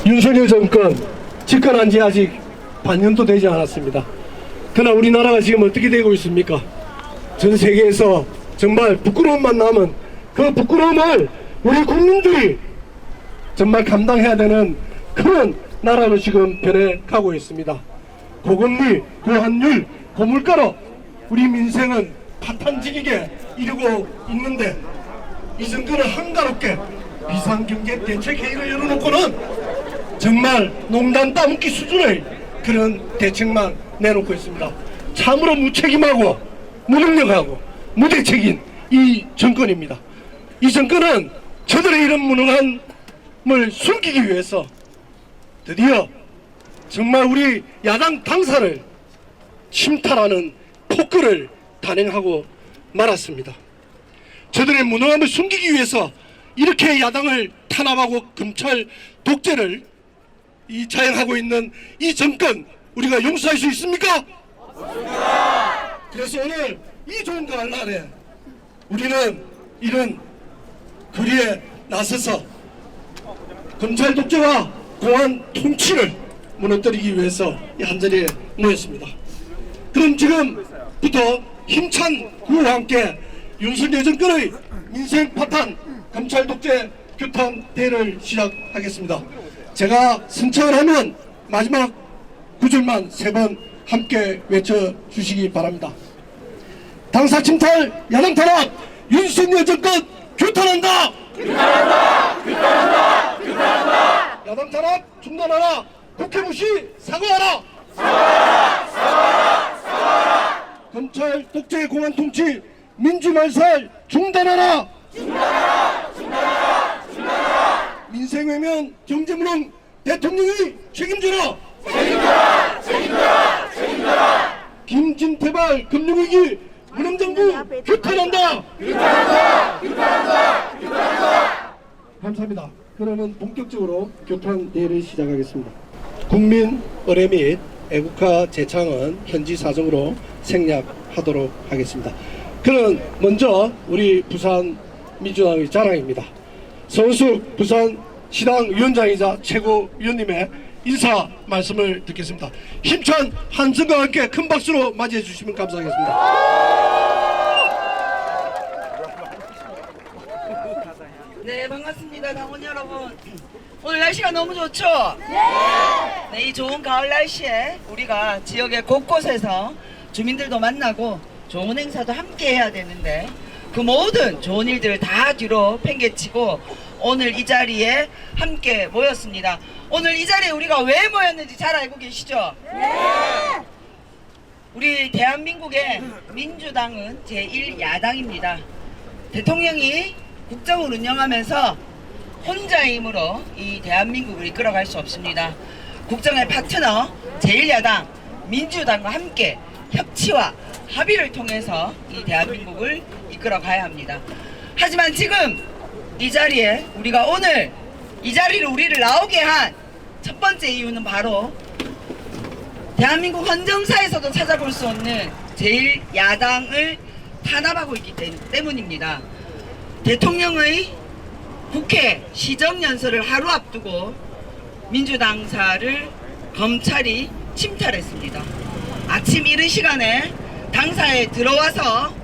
윤석열 정권 집권한 지 아직 반년도 되지 않았습니다. 그러나 우리나라가 지금 어떻게 되고 있습니까? 전 세계에서 정말 부끄러움만 남은 그 부끄러움을 우리 국민들이 정말 감당해야 되는 그런 나라로 지금 변해가고 있습니다. 고금리, 고환율, 고물가로 우리 민생은 파탄지기게 이르고 있는데 이 정권은 한가롭게 비상경제대책회의를 열어놓고는 정말 농단 따먹기 수준의 그런 대책만 내놓고 있습니다. 참으로 무책임하고 무능력하고 무대책인 이 정권입니다. 이 정권은 저들의 이런 무능함을 숨기기 위해서 드디어 정말 우리 야당 당사를 침탈하는 폭거를 단행하고 말았습니다. 저들의 무능함을 숨기기 위해서 이렇게 야당을 탄압하고 검찰 독재를 자행하고 있는 이 정권 우리가 용서할 수 있습니까? 없습니다. 그래서 오늘 이 좋은 가을날에 우리는 이런 거리에 나서서 검찰 독재와 공안 통치를 무너뜨리기 위해서 한 자리에 모였습니다. 그럼 지금부터 힘찬 구호와 함께 윤석열 정권의 민생 파탄 검찰 독재 규탄 대회를 시작하겠습니다. 제가 선창을 하면 마지막 구절만 3번 함께 외쳐주시기 바랍니다. 당사 침탈 야당 탄압 윤석열 정권 규탄한다! 규탄한다! 규탄한다! 규탄한다! 야당 탄압 중단하라! 국회 무시 사과하라! 사과하라! 사과하라! 사과하라! 검찰 독재 공안 통치 민주말살 중단하라! 중단하라! 중단하라! 중단하라! 민생외면 경제무능 대통령이 책임져라! 책임져라! 책임져라! 책임져라! 김진태발 금융위기 문흥정부 규탄한다! 규탄한다! 규탄한다! 규탄한다! 감사합니다. 그러면 본격적으로 규탄 대회를 시작하겠습니다. 국민 의례 및 애국화 재창은 현지 사정으로 생략하도록 하겠습니다. 그는 먼저 우리 부산 민주당의 자랑입니다. 서은숙 부산시당 위원장이자 최고위원님의 인사 말씀을 듣겠습니다. 힘찬 한성과 함께 큰 박수로 맞이해 주시면 감사하겠습니다. 네, 반갑습니다. 당원 여러분. 오늘 날씨가 너무 좋죠? 네, 이 좋은 가을 날씨에 우리가 지역의 곳곳에서 주민들도 만나고 좋은 행사도 함께 해야 되는데 그 모든 좋은 일들을 다 뒤로 팽개치고 오늘 이 자리에 함께 모였습니다. 오늘 이 자리에 우리가 왜 모였는지 잘 알고 계시죠? 네. 우리 대한민국의 민주당은 제1야당입니다. 대통령이 국정을 운영하면서 혼자의 힘으로 이 대한민국을 이끌어갈 수 없습니다. 국정의 파트너 제1야당 민주당과 함께 협치와 합의를 통해서 이 대한민국을 이끌어가야 합니다. 하지만 지금 이 자리에 우리가 오늘 이 자리를 우리를 나오게 한 첫 번째 이유는 바로 대한민국 헌정사에서도 찾아볼 수 없는 제1야당을 탄압하고 있기 때문입니다. 대통령의 국회 시정연설을 하루 앞두고 민주당사를 검찰이 침탈했습니다. 아침 이른 시간에 당사에 들어와서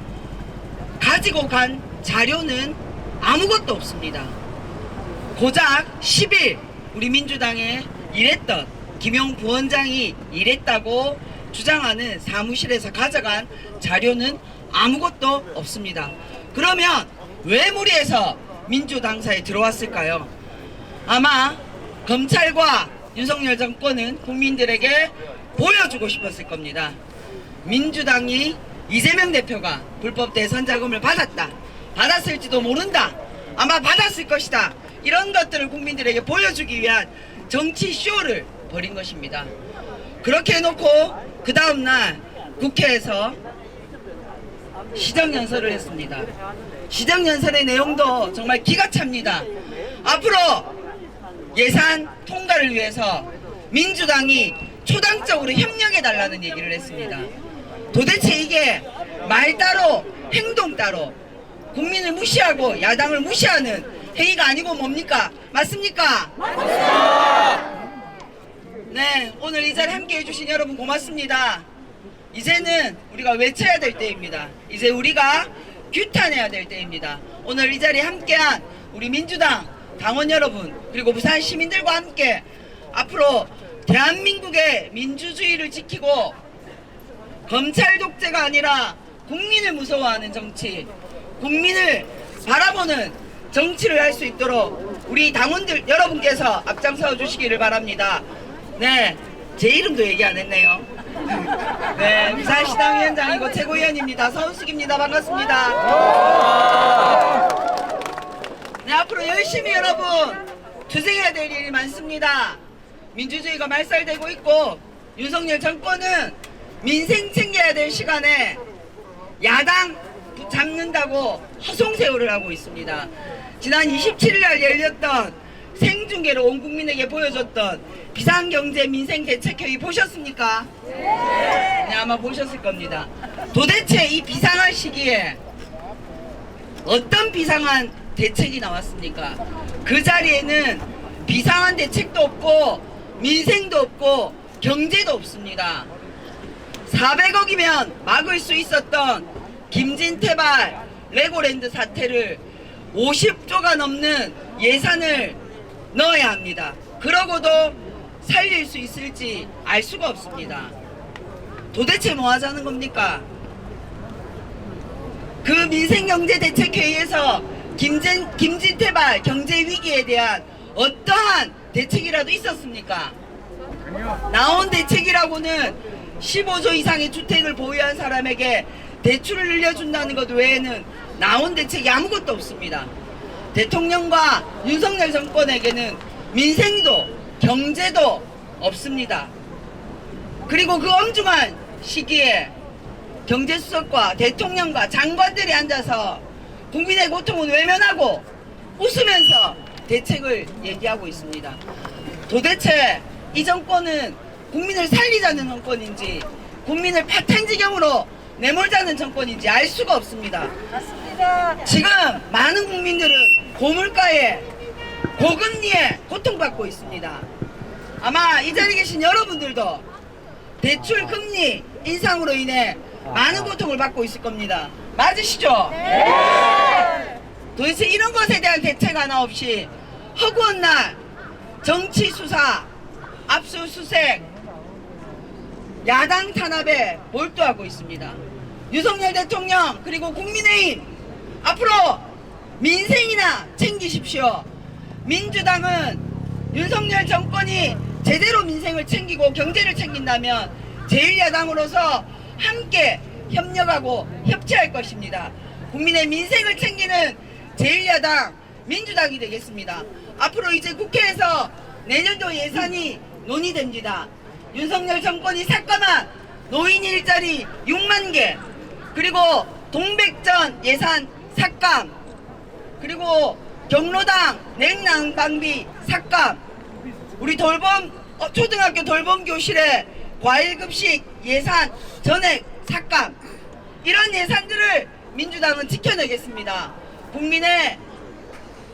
가지고 간 자료는 아무것도 없습니다. 고작 10일 우리 민주당에 일했던 김용 부원장이 일했다고 주장하는 사무실에서 가져간 자료는 아무것도 없습니다. 그러면 왜 무리해서 민주당사에 들어왔을까요? 아마 검찰과 윤석열 정권은 국민들에게 보여주고 싶었을 겁니다. 민주당이 이재명 대표가 불법 대선 자금을 받았을지도 모른다, 아마 받았을 것이다, 이런 것들을 국민들에게 보여주기 위한 정치 쇼를 벌인 것입니다. 그렇게 해놓고 그 다음날 국회에서 시정연설을 했습니다. 시정연설의 내용도 정말 기가 찹니다. 앞으로 예산 통과를 위해서 민주당이 초당적으로 협력해달라는 얘기를 했습니다. 도대체 이게 말 따로 행동 따로 국민을 무시하고 야당을 무시하는 행위가 아니고 뭡니까? 맞습니까? 맞습니다. 이 자리에 함께 해주신 여러분 고맙습니다. 이제는 우리가 외쳐야 될 때입니다. 이제 우리가 규탄해야 될 때입니다. 오늘 이 자리에 함께한 우리 민주당 당원 여러분 그리고 부산 시민들과 함께 앞으로 대한민국의 민주주의를 지키고 검찰 독재가 아니라 국민을 무서워하는 정치, 국민을 바라보는 정치를 할 수 있도록 우리 당원들 여러분께서 앞장서 주시기를 바랍니다. 네, 제 이름도 얘기 안 했네요. 네, 부산시당 위원장이고 최고위원입니다. 서은숙입니다. 반갑습니다. 네, 앞으로 열심히 여러분 투쟁해야 될 일이 많습니다. 민주주의가 말살되고 있고 윤석열 정권은 민생 챙겨야 될 시간에 야당 잡는다고 허송세월을 하고 있습니다. 지난 27일 열렸던 생중계로 온 국민에게 보여줬던 비상경제 민생대책회의 보셨습니까? 네, 아마 보셨을 겁니다. 도대체 이 비상한 시기에 어떤 비상한 대책이 나왔습니까? 그 자리에는 비상한 대책도 없고 민생도 없고 경제도 없습니다. 400억이면 막을 수 있었던 김진태발 레고랜드 사태를 50조가 넘는 예산을 넣어야 합니다. 그러고도 살릴 수 있을지 알 수가 없습니다. 도대체 뭐 하자는 겁니까? 그 민생경제대책회의에서 김진태발 경제위기에 대한 어떠한 대책이라도 있었습니까? 나온 대책이라고는 15조 이상의 주택을 보유한 사람에게 대출을 늘려준다는 것 외에는 나온 대책이 아무것도 없습니다. 대통령과 윤석열 정권에게는 민생도 경제도 없습니다. 그리고 그 엄중한 시기에 경제수석과 대통령과 장관들이 앉아서 국민의 고통은 외면하고 웃으면서 대책을 얘기하고 있습니다. 도대체 이 정권은 국민을 살리자는 정권인지 국민을 파탄지경으로 내몰자는 정권인지 알 수가 없습니다. 맞습니다. 지금 많은 국민들은 고물가에 고금리에 고통받고 있습니다. 아마 이 자리에 계신 여러분들도 대출 금리 인상으로 인해 많은 고통을 받고 있을 겁니다. 맞으시죠? 네. 도대체 이런 것에 대한 대책 하나 없이 허구한 날 정치 수사, 압수수색, 야당 탄압에 몰두하고 있습니다. 윤석열 대통령 그리고 국민의힘 앞으로 민생이나 챙기십시오. 민주당은 윤석열 정권이 제대로 민생을 챙기고 경제를 챙긴다면 제1야당으로서 함께 협력하고 협치할 것입니다. 국민의 민생을 챙기는 제1야당 민주당이 되겠습니다. 앞으로 이제 국회에서 내년도 예산이 논의됩니다. 윤석열 정권이 삭감한 노인 일자리 6만 개, 그리고 동백전 예산 삭감, 그리고 경로당 냉난방비 삭감, 우리 초등학교 돌봄 교실의 과일급식 예산 전액 삭감, 이런 예산들을 민주당은 지켜내겠습니다. 국민의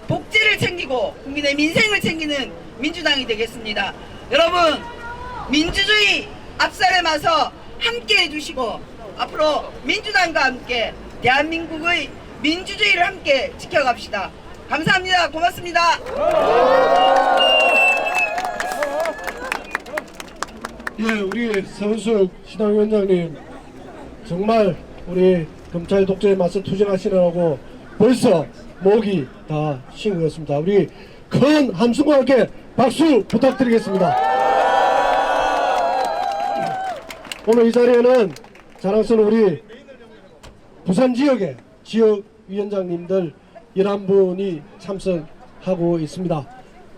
복지를 챙기고 국민의 민생을 챙기는 민주당이 되겠습니다. 여러분, 민주주의 앞살에 맞서 함께 해주시고 앞으로 민주당과 함께 대한민국의 민주주의를 함께 지켜갑시다. 감사합니다. 고맙습니다. 예, 우리 서은숙 시당위원장님 정말 우리 검찰 독재에 맞서 투쟁하시느라고 벌써 목이 다 쉰 것 같습니다. 우리 큰 함성과 함께 박수 부탁드리겠습니다. 오늘 이 자리에는 자랑스러운 우리 부산 지역의 지역위원장님들 11분이 참석하고 있습니다.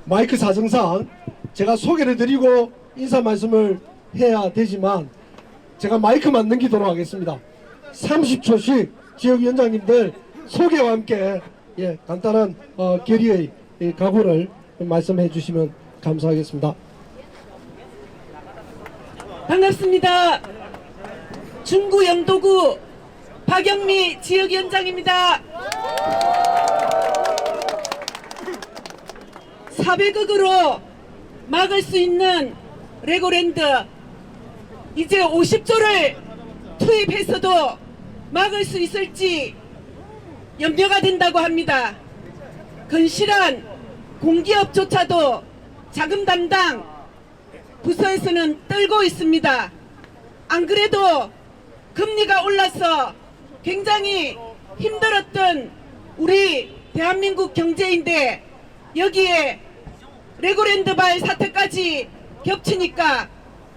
마이크 사정상 제가 소개를 드리고 인사 말씀을 해야 되지만 제가 마이크만 넘기도록 하겠습니다. 30초씩 지역위원장님들 소개와 함께 간단한 결의의 각오를 말씀해 주시면 감사하겠습니다. 반갑습니다. 중구 영도구 박영미 지역위원장입니다. 400억으로 막을 수 있는 레고랜드 이제 50조를 투입해서도 막을 수 있을지 염려가 된다고 합니다. 건실한 공기업조차도 자금 담당 부서에서는 떨고 있습니다. 안 그래도 금리가 올라서 굉장히 힘들었던 우리 대한민국 경제인데 여기에 레고랜드발 사태까지 겹치니까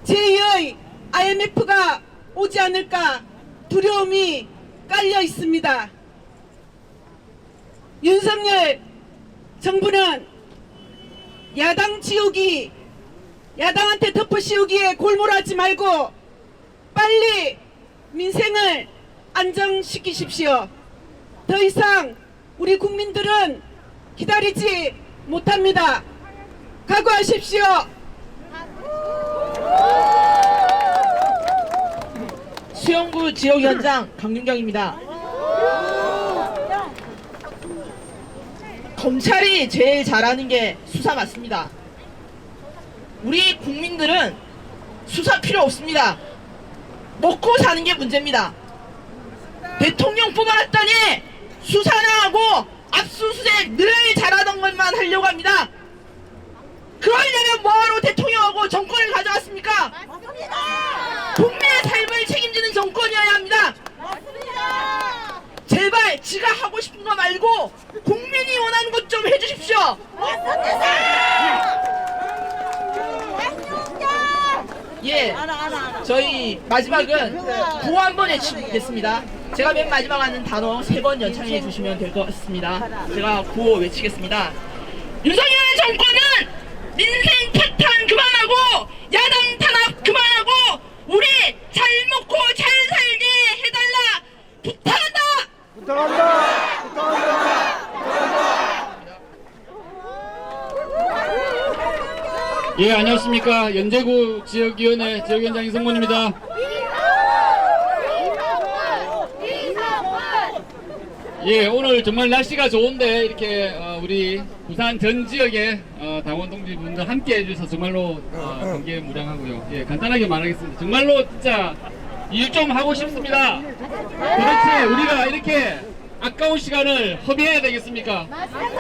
제2의 IMF가 오지 않을까 두려움이 깔려 있습니다. 윤석열 정부는 야당 지우기, 야당한테 덮어 씌우기에 골몰하지 말고 빨리 민생을 안정시키십시오. 더 이상 우리 국민들은 기다리지 못합니다. 각오하십시오. 수영구 지역위원장 강윤경입니다. 검찰이 제일 잘하는 게 수사 맞습니다. 우리 국민들은 수사 필요 없습니다. 먹고 사는 게 문제입니다. 대통령 뽑아놨더니 수사나 하고 압수수색 늘 잘하던 것만 하려고 합니다. 그러려면 뭐하러 대통령하고 정권을 가져왔습니까? 맞습니다. 국민의 삶을 책임지는 정권이어야 합니다. 맞습니다. 제발 지가 하고 싶은 거 말고 국민이 원하는 것 좀 해주십시오. 맞습니다. 예, 저희 마지막은 구호 한번 외치겠습니다. 제가 맨 마지막 하는 단어 3번 연창해 주시면 될 것 같습니다. 제가 구호 외치겠습니다. 윤석열 정권은 민생 탈탄 그만하고 야당 탄압 그만하고 우리 잘 먹고 잘 살게 해달라 부탁한다. 부탁한다. 부탁한다. 예, 안녕하십니까. 연제구 지역위원회 지역위원장 이성문입니다. 예, 오늘 정말 날씨가 좋은데 이렇게 우리 부산 전 지역의 당원 동지분들 함께 해주셔서 정말로 감개무량하고요. 예, 간단하게 말하겠습니다. 정말로 진짜 일 좀 하고 싶습니다. 도대체 우리가 이렇게 아까운 시간을 허비해야 되겠습니까?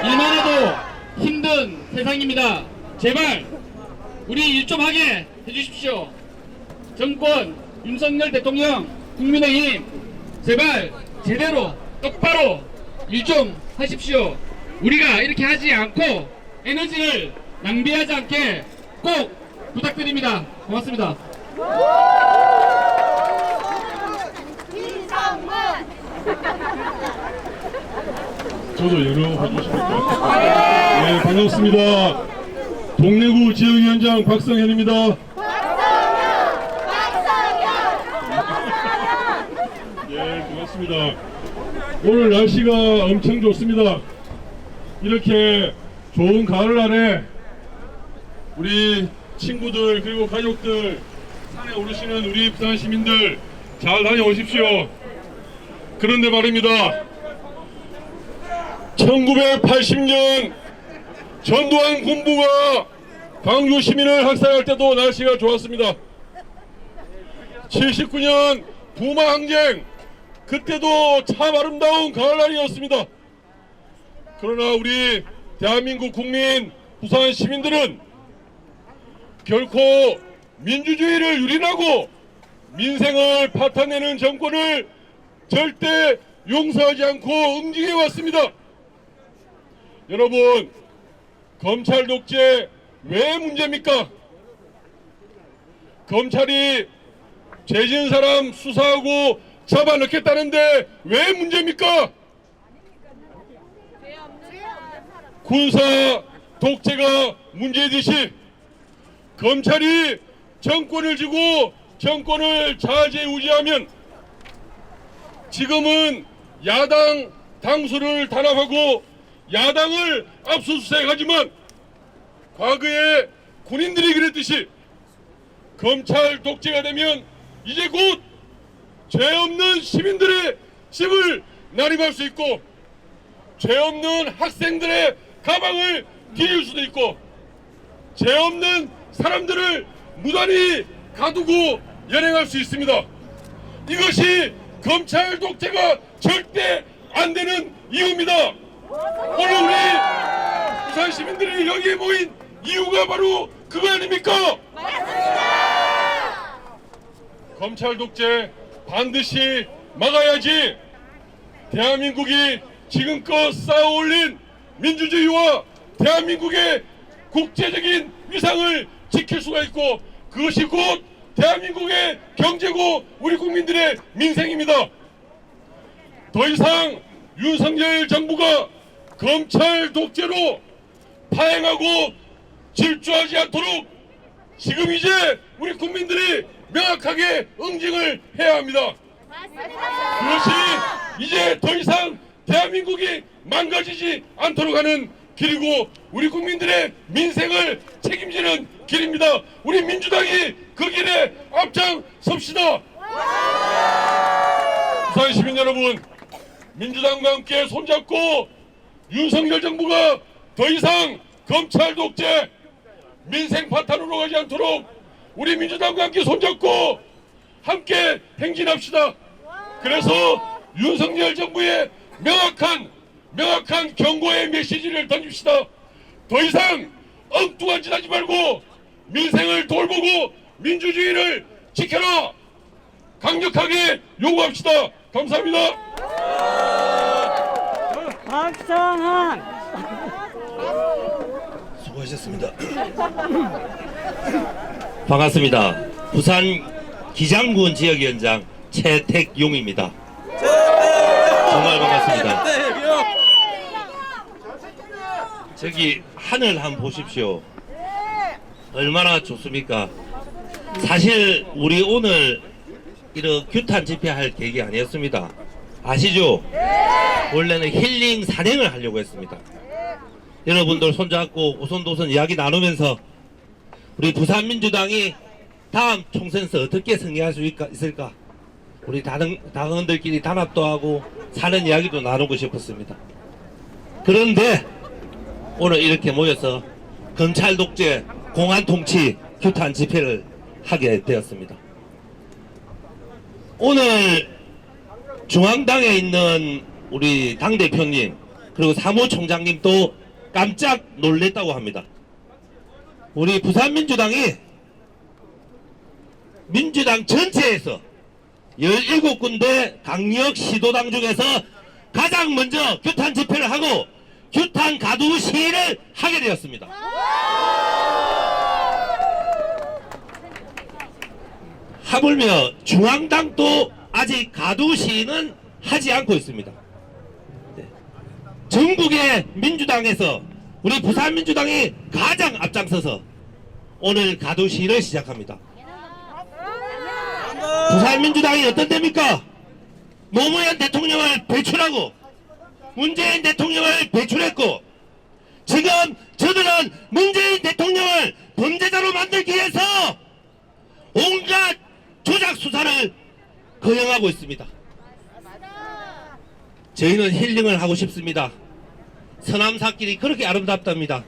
일만 해도 힘든 세상입니다. 제발 우리 일 좀 하게 해주십시오. 정권, 윤석열 대통령, 국민의힘 제발 제대로 똑바로 일 좀 하십시오. 우리가 이렇게 하지 않고 에너지를 낭비하지 않게 꼭 부탁드립니다. 고맙습니다. 저도 열어봐주십니까? 네, 반갑습니다. 동래구 지역위원장 박성현입니다. 예, 반갑습니다. 오늘 날씨가 엄청 좋습니다. 이렇게 좋은 가을날에 우리 친구들 그리고 가족들 산에 오르시는 우리 부산 시민들 잘 다녀오십시오. 그런데 말입니다. 1980년 전두환 군부가 광주 시민을 학살할 때도 날씨가 좋았습니다. 79년 부마 항쟁 그때도 참 아름다운 가을날이었습니다. 그러나 우리 대한민국 국민 부산 시민들은 결코 민주주의를 유린하고 민생을 파탄내는 정권을 절대 용서하지 않고 응징해 왔습니다. 여러분, 검찰 독재 왜 문제입니까? 검찰이 죄 지은 사람 수사하고 잡아넣겠다는데 왜 문제입니까? 군사 독재가 문제이듯이 검찰이 정권을 쥐고 정권을 좌지우지하면 지금은 야당 당수를 단합하고 야당을 압수수색하지만 과거에 군인들이 그랬듯이 검찰 독재가 되면 이제 곧 죄 없는 시민들의 집을 난입할 수 있고 죄 없는 학생들의 가방을 뒤질 수도 있고 죄 없는 사람들을 무단히 가두고 연행할 수 있습니다. 이것이 검찰 독재가 절대 안 되는 이유입니다. 오늘 우리 부산 시민들이 여기에 모인 이유가 바로 그거 아닙니까? 검찰 독재 반드시 막아야지 대한민국이 지금껏 쌓아올린 민주주의와 대한민국의 국제적인 위상을 지킬 수가 있고 그것이 곧 대한민국의 경제고 우리 국민들의 민생입니다. 더 이상 윤석열 정부가 검찰 독재로 파행하고 질주하지 않도록 지금 이제 우리 국민들이 명확하게 응징을 해야 합니다. 그것이 이제 더 이상 대한민국이 망가지지 않도록 하는 길이고 우리 국민들의 민생을 책임지는 길입니다. 우리 민주당이 그 길에 앞장섭시다. 부산 시민 여러분, 민주당과 함께 손잡고 윤석열 정부가 더 이상 검찰 독재 민생 파탄으로 가지 않도록 우리 민주당과 함께 손잡고 함께 행진합시다. 그래서 윤석열 정부의 명확한 경고의 메시지를 던집시다. 더 이상 엉뚱한 짓 하지 말고 민생을 돌보고 민주주의를 지켜라. 강력하게 요구합시다. 감사합니다. 박성한 수고하셨습니다. 반갑습니다. 부산 기장군 지역위원장 최택용입니다. 정말 반갑습니다. 저기 하늘 한번 보십시오. 얼마나 좋습니까? 사실 우리 오늘 이런 규탄 집회할 계획이 아니었습니다. 아시죠? 원래는 힐링 산행을 하려고 했습니다. 여러분들 손잡고 오손도손 이야기 나누면서 우리 부산민주당이 다음 총선에서 어떻게 승리할 수 있을까? 우리 당원들끼리 단합도 하고 사는 이야기도 나누고 싶었습니다. 그런데 오늘 이렇게 모여서 검찰 독재, 공안 통치, 규탄 집회를 하게 되었습니다. 오늘 중앙당에 있는 우리 당대표님 그리고 사무총장님도 깜짝 놀랬다고 합니다. 우리 부산민주당이 민주당 전체에서 17군데 강력 시도당 중에서 가장 먼저 규탄 집회를 하고 규탄 가두 시위를 하게 되었습니다. 하물며 중앙당도 아직 가두 시위는 하지 않고 있습니다. 네. 전국의 민주당에서 우리 부산민주당이 가장 앞장서서 오늘 가두 시위를 시작합니다. 부산민주당이 어떤 데입니까? 노무현 대통령을 배출하고 문재인 대통령을 배출했고 지금 저들은 문재인 대통령을 범죄자로 만들기 위해서 온갖 조작 수사를 거행하고 있습니다. 저희는 힐링을 하고 싶습니다. 서남사길이 그렇게 아름답답니다.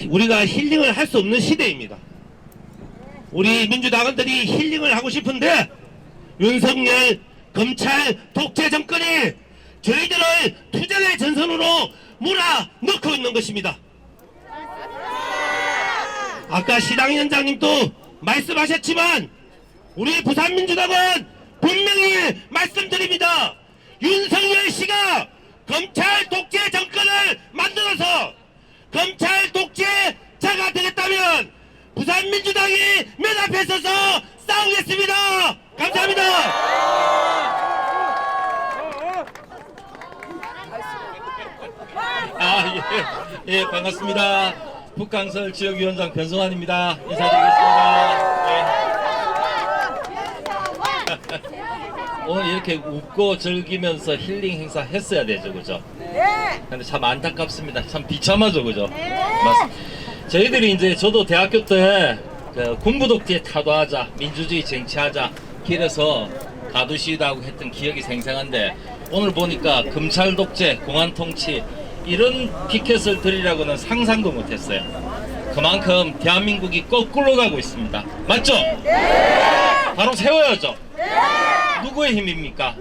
우리가 힐링을 할 수 없는 시대입니다. 우리 민주당원들이 힐링을 하고 싶은데 윤석열 검찰 독재 정권이 저희들을 투쟁의 전선으로 몰아넣고 있는 것입니다. 아까 시당위원장님도 말씀하셨지만 우리 부산민주당은 분명히 말씀드립니다. 윤석열 씨가 검찰 독재 정권을 만들어서 검찰 독재자가 되겠다면 부산민주당이 맨 앞에 서서 싸우겠습니다. 감사합니다. 예, 반갑습니다. 북강설 지역위원장 변성환입니다. 인사드리겠습니다. 오늘 이렇게 웃고 즐기면서 힐링 행사 했어야 되죠, 그죠? 근데 참 안타깝습니다. 참 비참하죠, 그죠? 맞습니다. 저희들이 이제 저도 대학교 때 군부독재 타도하자, 민주주의 쟁취하자 길에서 가두시위도 하고 했던 기억이 생생한데 오늘 보니까 검찰 독재, 공안 통치 이런 피켓을 드리라고는 상상도 못했어요. 그만큼 대한민국이 거꾸로 가고 있습니다. 맞죠? 바로 세워야죠. 누구의 힘입니까?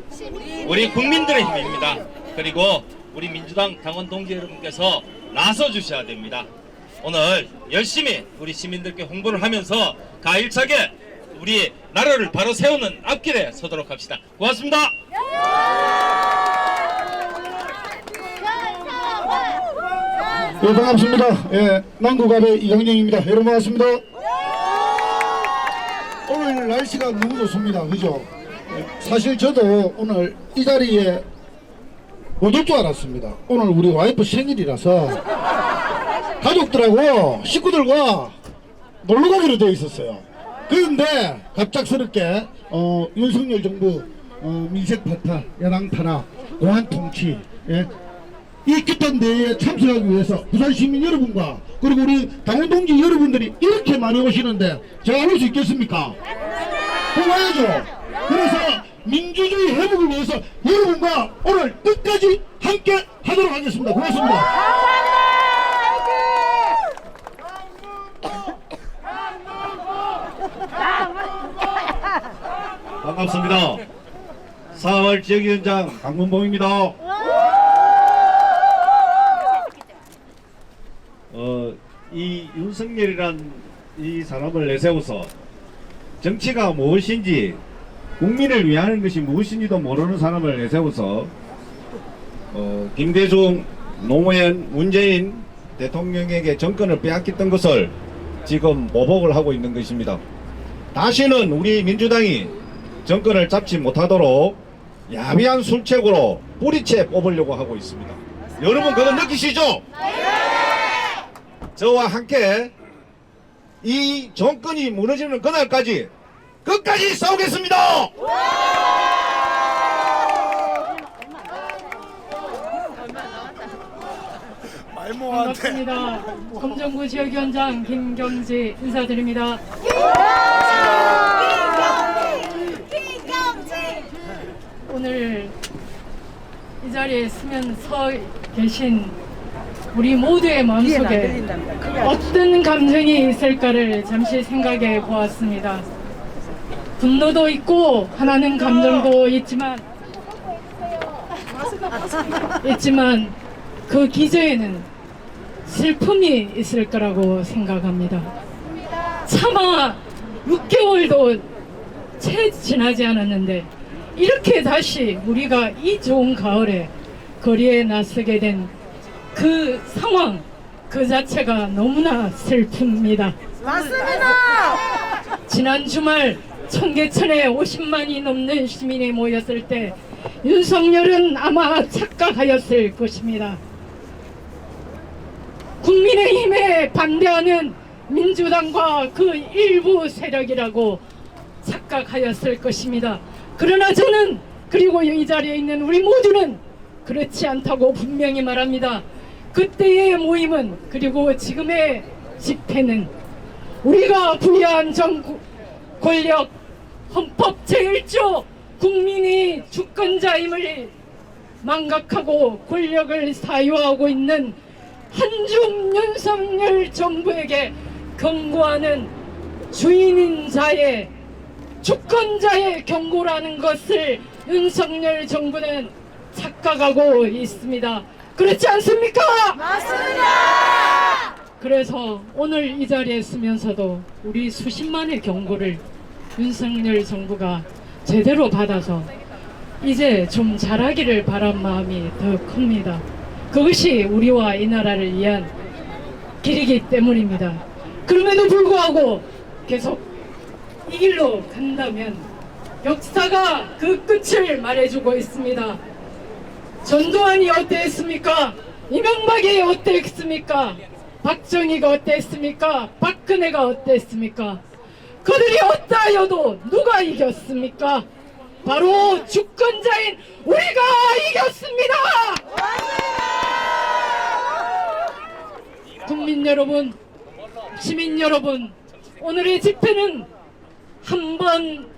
우리 국민들의 힘입니다. 그리고 우리 민주당 당원 동지 여러분께서 나서 주셔야 됩니다. 오늘 열심히 우리 시민들께 홍보를 하면서 가일차게 우리 나라를 바로 세우는 앞길에 서도록 합시다. 고맙습니다. 예, 반갑습니다. 예, 남구갑의 이강정입니다. 여러분 반갑습니다. 오늘 날씨가 너무 좋습니다. 그죠? 사실 저도 오늘 이 자리에 못 올 줄 알았습니다. 오늘 우리 와이프 생일이라서 가족들하고 식구들과 놀러 가기로 되어 있었어요. 그런데 갑작스럽게 윤석열 정부 민생 파탄, 야당 탄압, 공안 통치, 예? 이 규탄 대회에 참석하기 위해서 부산 시민 여러분과 그리고 우리 당원 동지 여러분들이 이렇게 많이 오시는데 제가 올 수 있겠습니까? 그럼 와야죠. 그래서 민주주의 회복을 위해서 여러분과 오늘 끝까지 함께 하도록 하겠습니다. 고맙습니다. 반갑습니다. 4월 지역위원장 강문봉입니다. 이 윤석열이란 이 사람을 내세워서 정치가 무엇인지 국민을 위하는 것이 무엇인지도 모르는 사람을 내세워서 김대중, 노무현, 문재인 대통령에게 정권을 빼앗겼던 것을 지금 보복을 하고 있는 것입니다. 다시는 우리 민주당이 정권을 잡지 못하도록 야비한 술책으로 뿌리채 뽑으려고 하고 있습니다. 여러분 그거 느끼시죠? 저와 함께 이 정권이 무너지는 그날까지 끝까지 싸우겠습니다. 반갑습니다. 검정구 지역위원장 김경지 인사드립니다. 오늘 이 자리에 서 계신 우리 모두의 마음속에 어떤 감정이 있을까를 잠시 생각해 보았습니다. 분노도 있고 하나는 감정도 있지만 그 기저에는 슬픔이 있을 거라고 생각합니다. 차마 6개월도 채 지나지 않았는데 이렇게 다시 우리가 이 좋은 가을에 거리에 나서게 된 그 상황 그 자체가 너무나 슬픕니다. 맞습니다. 지난 주말 청계천에 50만이 넘는 시민이 모였을 때 윤석열은 아마 착각하였을 것입니다. 국민의힘에 반대하는 민주당과 그 일부 세력이라고 착각하였을 것입니다. 그러나 저는 그리고 이 자리에 있는 우리 모두는 그렇지 않다고 분명히 말합니다. 그때의 모임은 그리고 지금의 집회는 우리가 부여한 권력 헌법 제1조 국민이 주권자임을 망각하고 권력을 사유하고 있는 한중 윤석열 정부에게 경고하는 주인인 자의 주권자의 경고라는 것을 윤석열 정부는 착각하고 있습니다. 그렇지 않습니까? 맞습니다. 그래서 오늘 이 자리에 있으면서도 우리 수십만의 경고를 윤석열 정부가 제대로 받아서 이제 좀 잘하기를 바란 마음이 더 큽니다. 그것이 우리와 이 나라를 위한 길이기 때문입니다. 그럼에도 불구하고 계속 이 길로 간다면 역사가 그 끝을 말해주고 있습니다. 전두환이 어땠습니까? 이명박이 어땠습니까? 박정희가 어땠습니까? 박근혜가 어땠습니까? 그들이 어떠하여도 누가 이겼습니까? 바로 주권자인 우리가 이겼습니다! 국민 여러분, 시민 여러분, 오늘의 집회는 한번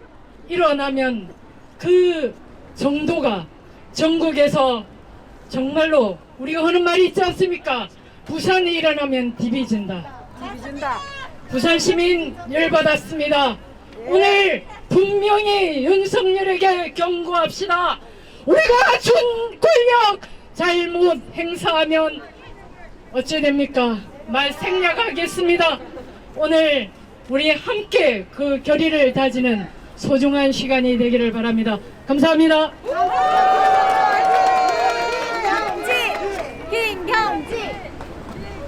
일어나면 그 정도가 전국에서 정말로 우리가 하는 말이 있지 않습니까? 부산이 일어나면 디비진다. 부산 시민 열받았습니다. 오늘 분명히 윤석열에게 경고합시다. 우리가 준 권력 잘못 행사하면 어찌 됩니까? 말 생략하겠습니다. 오늘 우리 함께 그 결의를 다지는 소중한 시간이 되기를 바랍니다. 감사합니다. 김경지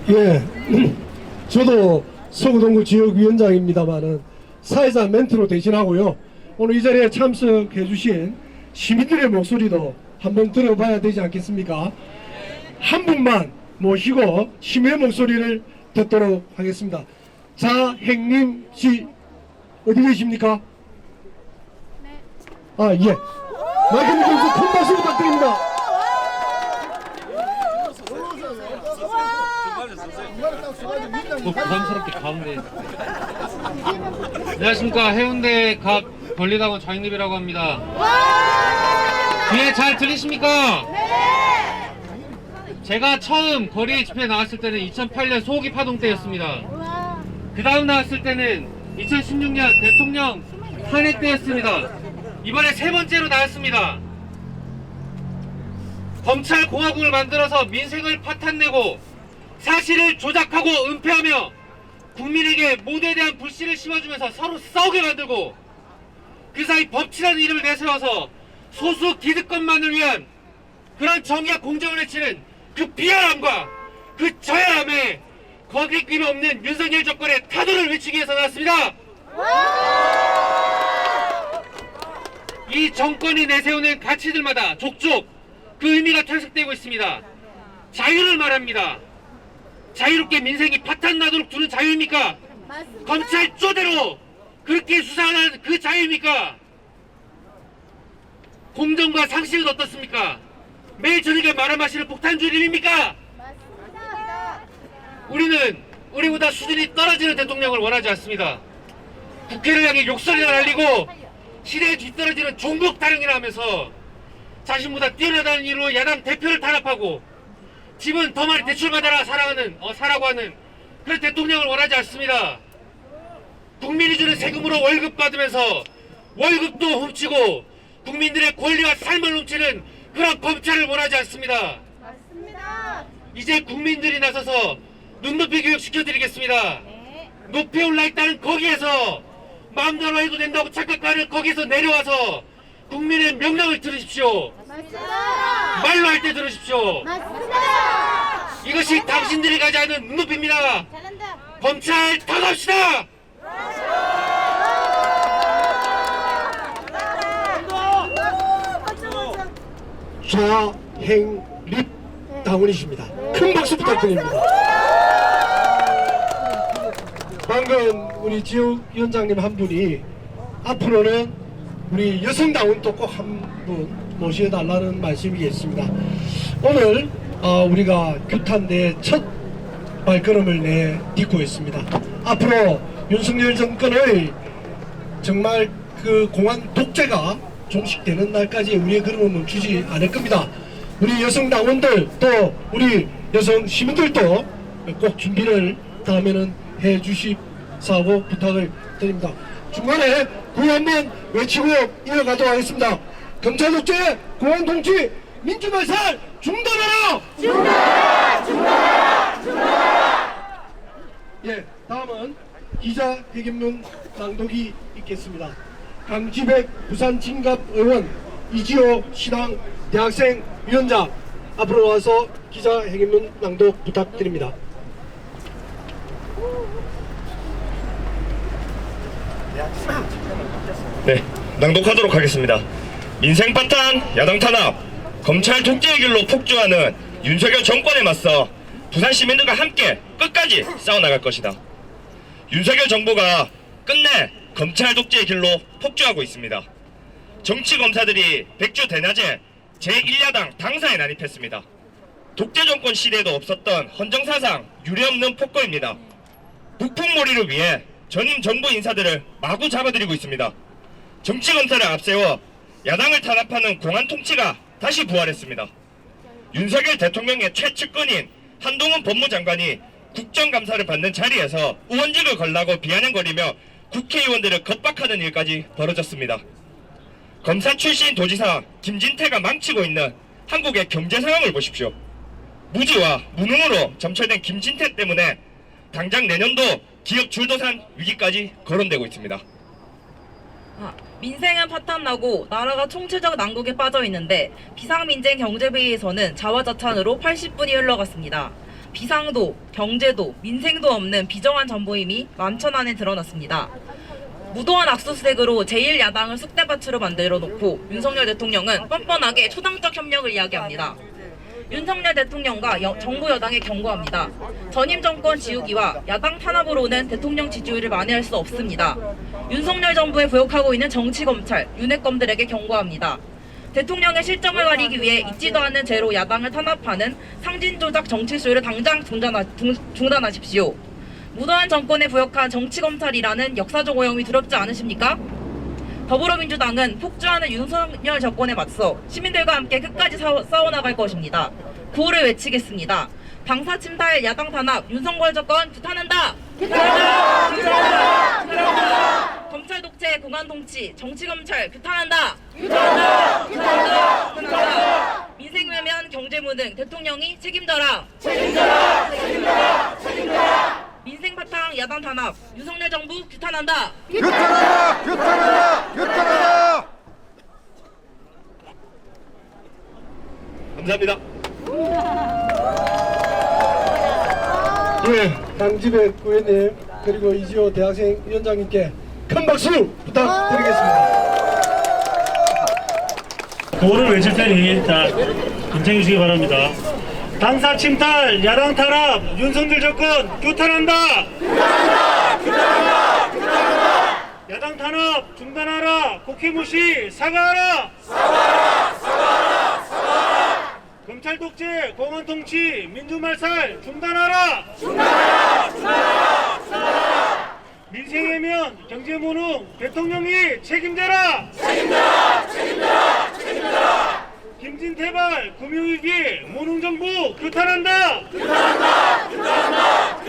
예, 저도 서구동구 지역위원장입니다만은 사회자 멘트로 대신하고요. 오늘 이 자리에 참석해 주신 시민들의 목소리도 한번 들어봐야 되지 않겠습니까? 한 분만 모시고 시민의 목소리를 듣도록 하겠습니다. 자행님 씨 어디 계십니까? 아, 예. 마이크를 주셔서 큰 박수 부탁드립니다. 부담스럽게 가운데. 안녕하십니까, 해운대 갑 권리당원 장인립이라고 합니다. 뒤에 잘 들리십니까? 제가 처음 거리 집회에 나왔을 때는 2008년 소고기 파동 때였습니다. 그 다음 나왔을 때는 2016년 대통령 탄핵 때였습니다. 이번에 세 번째로 나왔습니다. 검찰 공화국을 만들어서 민생을 파탄내고 사실을 조작하고 은폐하며 국민에게 모두에 대한 불신을 심어주면서 서로 싸우게 만들고 그 사이 법치라는 이름을 내세워서 소수 기득권만을 위한 그런 정의와 공정을 외치는 그 비열함과 그 저열함에 거리낌 없는 윤석열 정권의 타도를 외치기 위해서 나왔습니다. 이 정권이 내세우는 가치들마다 족족 그 의미가 퇴색되고 있습니다. 자유를 말합니다. 자유롭게 민생이 파탄나도록 두는 자유입니까? 검찰 쪼대로 그렇게 수사하는 그 자유입니까? 공정과 상식은 어떻습니까? 매일 저녁에 말아 마시는 폭탄주의입니까? 우리는 우리보다 수준이 떨어지는 대통령을 원하지 않습니다. 국회를 향해 욕설을 날리고 시대에 뒤떨어지는 종북 타령이라 하면서 자신보다 뛰어나다는 이유로 야당 대표를 탄압하고 집은 더 많이 대출받아라 사라고 하는 그런 대통령을 원하지 않습니다. 국민이 주는 세금으로 월급 받으면서 월급도 훔치고 국민들의 권리와 삶을 훔치는 그런 검찰을 원하지 않습니다. 이제 국민들이 나서서 눈높이 교육 시켜드리겠습니다. 높이 올라 있다는 거기에서 마음대로 해도 된다고 착각하는 거기에서 내려와서 국민의 명령을 들으십시오. 말로 할 때 들으십시오. 이것이 당신들이 가지 않은 눈높이입니다. 검찰 타도합시다. 좌행립 당원이십니다. 큰 박수 부탁드립니다. 방금 우리 지역위원장님 한 분이 앞으로는 우리 여성당원도 꼭 한 분 모셔달라는 말씀이 있습니다. 오늘 우리가 규탄대의 첫 발걸음을 내딛고 있습니다. 앞으로 윤석열 정권의 정말 그 공안 독재가 종식되는 날까지 우리의 걸음을 멈추지 않을 겁니다. 우리 여성당원들 또 우리 여성 시민들도 꼭 준비를 다음에는 해주십사고 부탁을 드립니다. 중간에 구호 한번 외치고 이어가도록 하겠습니다. 검찰 독재, 공안 통치, 민주말살 중단하라! 중단하라! 중단하라! 중단하라! 예, 다음은 기자회견문 낭독이 있겠습니다. 강지백 부산 진갑의원, 이지호 신당 대학생 위원장 앞으로 와서 기자회견문 낭독 부탁드립니다. 네, 낭독하도록 하겠습니다. 민생 파탄, 야당 탄압, 검찰 독재의 길로 폭주하는 윤석열 정권에 맞서 부산 시민들과 함께 끝까지 싸워나갈 것이다. 윤석열 정부가 끝내 검찰 독재의 길로 폭주하고 있습니다. 정치 검사들이 백주 대낮에 제1야당 당사에 난입했습니다. 독재 정권 시대에도 없었던 헌정사상 유례없는 폭거입니다. 북풍몰이를 위해 전임 정부 인사들을 마구 잡아들이고 있습니다. 정치 검사를 앞세워 야당을 탄압하는 공안 통치가 다시 부활했습니다. 윤석열 대통령의 최측근인 한동훈 법무장관이 국정감사를 받는 자리에서 의원직을 걸라고 비아냥거리며 국회의원들을 겁박하는 일까지 벌어졌습니다. 검사 출신 도지사 김진태가 망치고 있는 한국의 경제 상황을 보십시오. 무지와 무능으로 점철된 김진태 때문에 당장 내년도 기업 줄도산 위기까지 거론되고 있습니다. 민생은 파탄나고 나라가 총체적 난국에 빠져 있는데 비상민생 경제회의에서는 자화자찬으로 80분이 흘러갔습니다. 비상도, 경제도, 민생도 없는 비정한 전보임이 만천 안에 드러났습니다. 무도한 압수수색으로 제1야당을 쑥대밭으로 만들어 놓고 윤석열 대통령은 뻔뻔하게 초당적 협력을 이야기합니다. 윤석열 대통령과 정부 여당에 경고합니다. 전임 정권 지우기와 야당 탄압으로는 대통령 지지율을 만회할 수 없습니다. 윤석열 정부에 부역하고 있는 정치검찰, 윤핵검들에게 경고합니다. 대통령의 실정을 가리기 위해 있지도 않은 죄로 야당을 탄압하는 상진조작 정치수요를 당장 중단하십시오. 무도한 정권에 부역한 정치검찰이라는 역사적 오염이 두렵지 않으십니까? 더불어민주당은 폭주하는 윤석열 정권에 맞서 시민들과 함께 끝까지 싸워나갈 것입니다. 구호를 외치겠습니다. 당사 침탈, 야당 탄압, 윤석열 정권 규탄한다! 규탄한다! 규탄한다! 규탄한다! 검찰 독재, 공안 통치, 정치검찰 규탄한다! 규탄한다! 규탄한다! 규탄한다! 민생 외면, 경제 무능, 대통령이 책임져라! 책임져라! 책임져라! 책임져라! 민생 바탕, 야당 탄압, 윤석열 정부 규탄한다! 규탄한다! 규탄한다! 규탄한다! 감사합니다. 예, 강지백 의원님 그리고 이지호 대학생 위원장님께 큰 박수 부탁드리겠습니다. 구호를 외칠 테니 자 임창해 주시기 바랍니다. 당사 침탈, 야당 탄압, 윤석열 정권 규탄한다! 규탄한다! 규탄한다! 규탄한다! 야당 탄압 중단하라! 국회 무시 사과하라! 사과하라! 사과하라! 사과하라! 검찰 독재, 공안 통치, 민주말살 중단하라! 중단하라! 중단하라! 중단하라! 민생 외면, 경제 무능, 대통령이 책임져라! 책임져라! 책임져라! 책임져라! 김진태발 금융위기 무능정부 규탄한다! 규탄한다! 규탄한다!